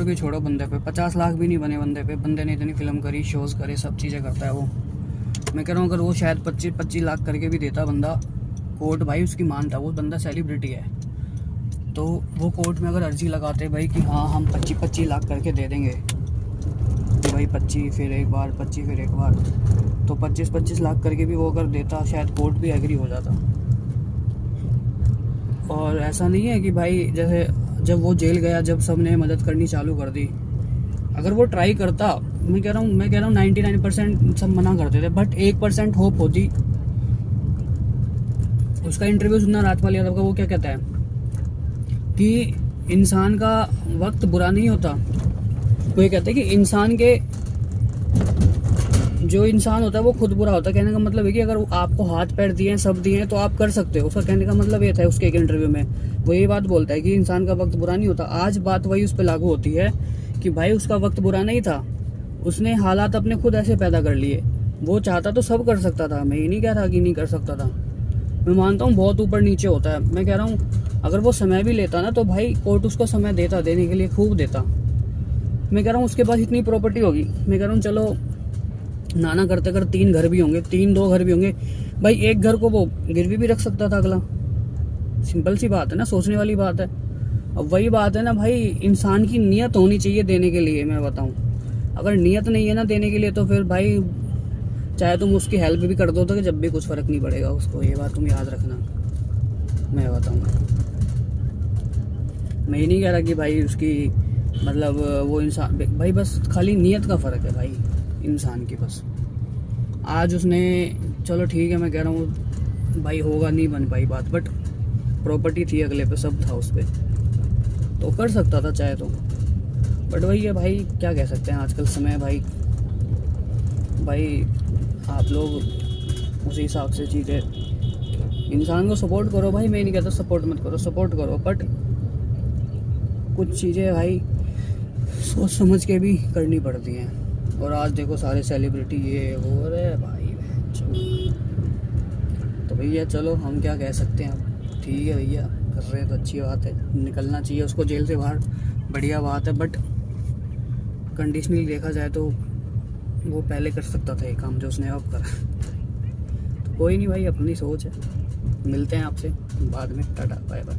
करोड़ भी छोड़ो बंदे पे, 50 लाख भी नहीं बने बंदे पे। बंदे ने इतनी फिल्म करी, शोज़ करे, सब चीज़ें करता है वो। मैं कह रहा हूँ अगर वो शायद 25 लाख करके भी देता बंदा, कोर्ट भाई उसकी मानता, वो बंदा सेलिब्रिटी है, तो वो कोर्ट में अगर अर्जी लगाते भाई कि हाँ हम 25 लाख करके दे देंगे, तो भाई 25 फिर एक बार, 25 फिर एक बार, तो 25 लाख करके भी वो अगर देता, शायद कोर्ट भी एग्री हो जाता। और ऐसा नहीं है कि भाई जैसे जब वो जेल गया, जब सब ने मदद करनी चालू कर दी, अगर वो ट्राई करता, मैं कह रहा हूँ 99% सब मना करते थे, बट 1% होप होती। उसका इंटरव्यू सुनना राजपाल यादव का, वो क्या कहता है कि इंसान का वक्त बुरा नहीं होता। वो ये कहते हैं कि इंसान के जो इंसान होता है वो खुद बुरा होता है। कहने का मतलब है कि अगर आपको हाथ पैर दिए हैं, सब दिए हैं, तो आप कर सकते हो। उसका कहने का मतलब ये था उसके एक इंटरव्यू में, वो ये बात बोलता है कि इंसान का वक्त बुरा नहीं होता। आज बात वही उस पर लागू होती है कि भाई उसका वक्त बुरा नहीं था, उसने हालात अपने खुद ऐसे पैदा कर लिए। वो चाहता तो सब कर सकता था, मैं ये नहीं कह रहा कि नहीं कर सकता था, मैं मानता हूँ बहुत ऊपर नीचे होता है। मैं कह रहा हूँ अगर वो समय भी लेता ना, तो भाई कोर्ट उसको समय देता, देने के लिए खूब देता। मैं कह रहा हूँ उसके पास इतनी प्रॉपर्टी होगी, मैं कह रहा हूँ चलो नाना करते अगर 3 घर भी होंगे, 2 घर भी होंगे, भाई एक घर को वो गिरवी भी रख सकता था अगला। सिंपल सी बात है ना, सोचने वाली बात है। अब वही बात है ना भाई, इंसान की नीयत होनी चाहिए देने के लिए। मैं बताऊं, अगर नीयत नहीं है ना देने के लिए, तो फिर भाई चाहे तुम उसकी हेल्प भी कर दो तो जब भी कुछ फर्क नहीं पड़ेगा उसको। ये बात तुम याद रखना। मैं बताऊंगा, मैं ये नहीं कह रहा कि भाई उसकी मतलब वो इंसान, भाई बस खाली नीयत का फ़र्क है भाई इंसान की। बस आज उसने, चलो ठीक है, मैं कह रहा हूँ भाई होगा नहीं बन पाई बात, बट प्रॉपर्टी थी अगले पे, सब था उस पर, तो कर सकता था चाहे तो। बट वही है भाई, क्या कह सकते हैं, आजकल समय भाई आप लोग उसी हिसाब से चीज़ें, इंसान को सपोर्ट करो भाई, मैं नहीं कहता सपोर्ट मत करो, सपोर्ट करो, बट कुछ चीज़ें भाई सोच समझ के भी करनी पड़ती हैं। और आज देखो सारे सेलिब्रिटी ये हो रहे भाई, तो भैया चलो हम क्या कह सकते हैं। अब ठीक है भैया, कर रहे हैं तो अच्छी बात है, निकलना चाहिए उसको जेल से बाहर, बढ़िया बात है। बट कंडीशनली देखा जाए तो वो पहले कर सकता था ये काम जो उसने अब करा। तो कोई नहीं भाई, अपनी सोच है। मिलते हैं आपसे बाद में, टाटा बाय बाय।